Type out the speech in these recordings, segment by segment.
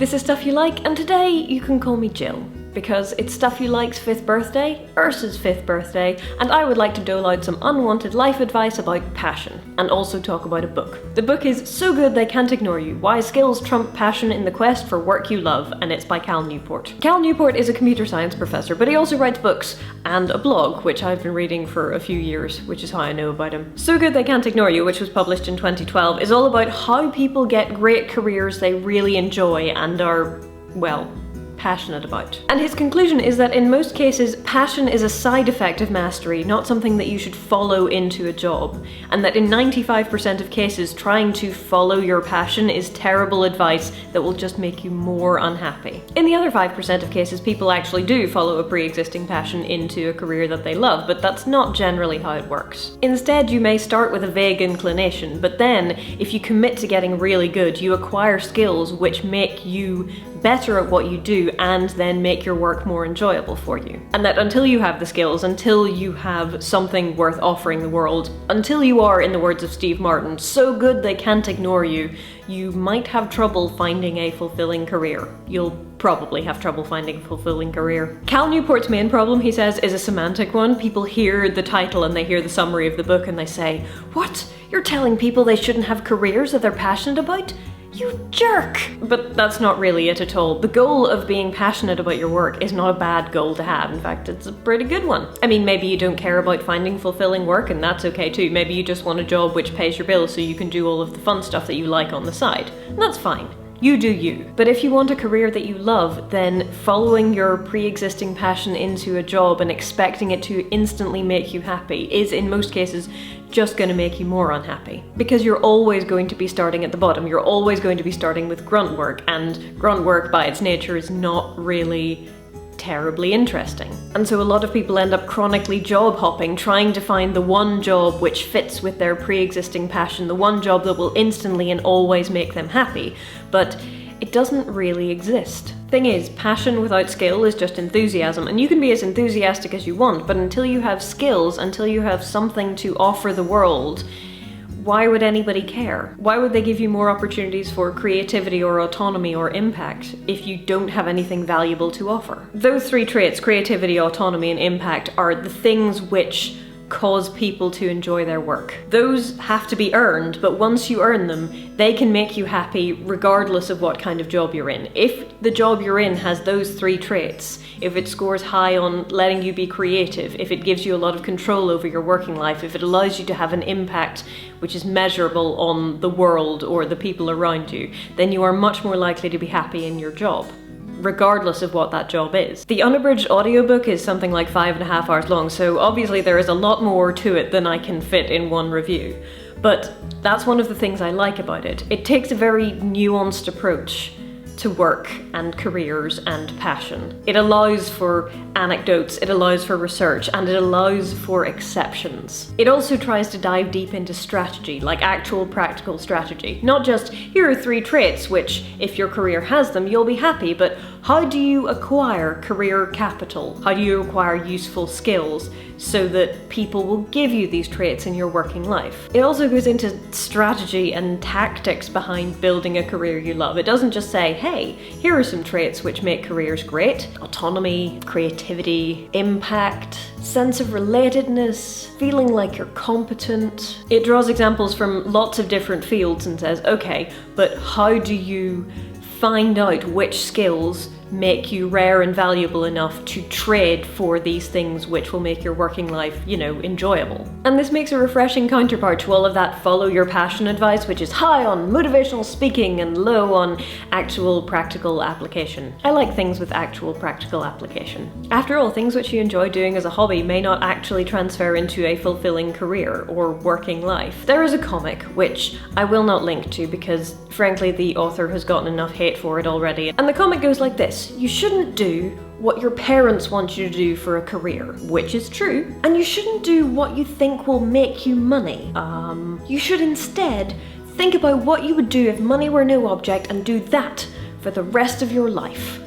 This is Stuff You Like, and today you can call me Jill, because it's Stuff You Like's 5th birthday, Ursa's 5th birthday, and I would like to dole out some unwanted life advice about passion, and also talk about a book. The book is So Good They Can't Ignore You, Why Skills Trump Passion in the Quest for Work You Love, and it's by Cal Newport. Cal Newport is a computer science professor, but he also writes books and a blog, which I've been reading for a few years, which is how I know about him. So Good They Can't Ignore You, which was published in 2012, is all about how people get great careers they really enjoy and are, well, passionate about. And his conclusion is that in most cases, passion is a side effect of mastery, not something that you should follow into a job. And that in 95% of cases, trying to follow your passion is terrible advice that will just make you more unhappy. In the other 5% of cases, people actually do follow a pre-existing passion into a career that they love, but that's not generally how it works. Instead, you may start with a vague inclination, but then, if you commit to getting really good, you acquire skills which make you better at what you do and then make your work more enjoyable for you. And that until you have the skills, until you have something worth offering the world, until you are, in the words of Steve Martin, so good they can't ignore you, you might have trouble finding a fulfilling career. You'll probably have trouble finding a fulfilling career. Cal Newport's main problem, he says, is a semantic one. People hear the title and they hear the summary of the book and they say, "What? You're telling people they shouldn't have careers that they're passionate about? You jerk!" But that's not really it at all. The goal of being passionate about your work is not a bad goal to have. In fact, it's a pretty good one. I mean, maybe you don't care about finding fulfilling work, and that's okay too. Maybe you just want a job which pays your bills so you can do all of the fun stuff that you like on the side. And that's fine. You do you. But if you want a career that you love, then following your pre-existing passion into a job and expecting it to instantly make you happy is, in most cases, just going to make you more unhappy. Because you're always going to be starting at the bottom. You're always going to be starting with grunt work, and grunt work by its nature is not really terribly interesting. And so a lot of people end up chronically job hopping, trying to find the one job which fits with their pre-existing passion, the one job that will instantly and always make them happy. But it doesn't really exist. Thing is, passion without skill is just enthusiasm, and you can be as enthusiastic as you want, but until you have skills, until you have something to offer the world, why would anybody care? Why would they give you more opportunities for creativity or autonomy or impact if you don't have anything valuable to offer? Those three traits, creativity, autonomy, and impact, are the things which cause people to enjoy their work. Those have to be earned, but once you earn them, they can make you happy regardless of what kind of job you're in. If the job you're in has those three traits, if it scores high on letting you be creative, if it gives you a lot of control over your working life, if it allows you to have an impact which is measurable on the world or the people around you, then you are much more likely to be happy in your job, regardless of what that job is. The unabridged audiobook is something like 5.5 hours long, so obviously there is a lot more to it than I can fit in one review. But that's one of the things I like about it. It takes a very nuanced approach to work and careers and passion. It allows for anecdotes, it allows for research, and it allows for exceptions. It also tries to dive deep into strategy, like actual practical strategy. Not just, here are 3 traits which, if your career has them, you'll be happy, but how do you acquire career capital? How do you acquire useful skills so that people will give you these traits in your working life? It also goes into strategy and tactics behind building a career you love. It doesn't just say, hey, here are some traits which make careers great. Autonomy, creativity, impact, sense of relatedness, feeling like you're competent. It draws examples from lots of different fields and says, okay, but how do you find out which skills make you rare and valuable enough to trade for these things which will make your working life, you know, enjoyable. And this makes a refreshing counterpart to all of that follow your passion advice, which is high on motivational speaking and low on actual practical application. I like things with actual practical application. After all, things which you enjoy doing as a hobby may not actually transfer into a fulfilling career or working life. There is a comic, which I will not link to because frankly the author has gotten enough hate for it already, and the comic goes like this: you shouldn't do what your parents want you to do for a career, which is true, and you shouldn't do what you think will make you money. You should instead think about what you would do if money were no object and do that for the rest of your life.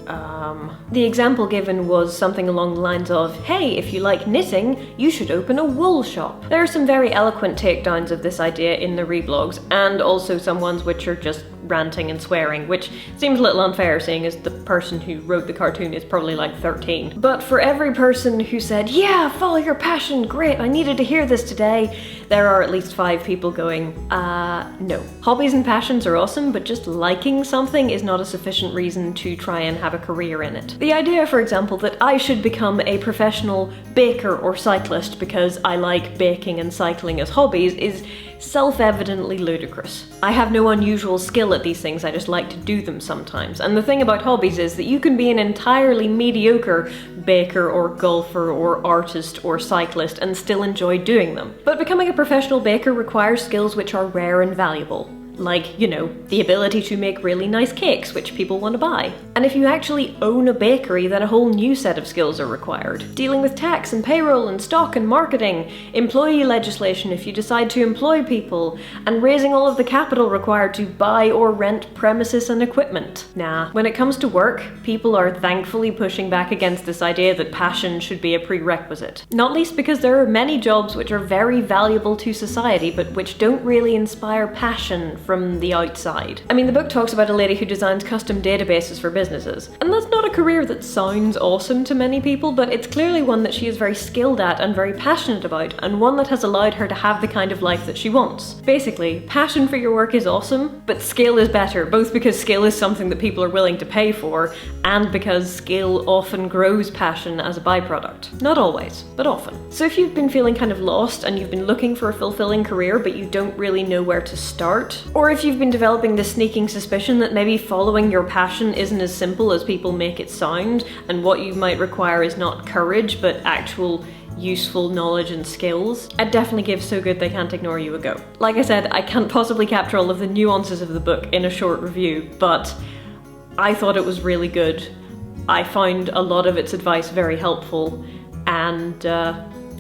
The example given was something along the lines of, hey, if you like knitting, you should open a wool shop. There are some very eloquent takedowns of this idea in the reblogs, and also some ones which are just ranting and swearing, which seems a little unfair seeing as the person who wrote the cartoon is probably like 13. But for every person who said, yeah, follow your passion, great, I needed to hear this today, there are at least 5 people going, no. Hobbies and passions are awesome, but just liking something is not a sufficient reason to try and have a career in it. The idea, for example, that I should become a professional baker or cyclist because I like baking and cycling as hobbies is self-evidently ludicrous. I have no unusual skill at these things, I just like to do them sometimes. And the thing about hobbies is that you can be an entirely mediocre baker or golfer or artist or cyclist and still enjoy doing them. But becoming a professional baker requires skills which are rare and valuable. Like, you know, the ability to make really nice cakes, which people want to buy. And if you actually own a bakery, then a whole new set of skills are required. Dealing with tax and payroll and stock and marketing, employee legislation if you decide to employ people, and raising all of the capital required to buy or rent premises and equipment. Nah, when it comes to work, people are thankfully pushing back against this idea that passion should be a prerequisite. Not least because there are many jobs which are very valuable to society, but which don't really inspire passion from the outside. I mean, the book talks about a lady who designs custom databases for businesses, and that's not a career that sounds awesome to many people, but it's clearly one that she is very skilled at and very passionate about, and one that has allowed her to have the kind of life that she wants. Basically, passion for your work is awesome, but skill is better, both because skill is something that people are willing to pay for, and because skill often grows passion as a byproduct. Not always, but often. So if you've been feeling kind of lost and you've been looking for a fulfilling career but you don't really know where to start, or if you've been developing this sneaking suspicion that maybe following your passion isn't as simple as people make it sound, and what you might require is not courage, but actual useful knowledge and skills, I'd definitely give So Good They Can't Ignore You a go. Like I said, I can't possibly capture all of the nuances of the book in a short review, but I thought it was really good. I found a lot of its advice very helpful, and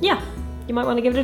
yeah, you might want to give it a try.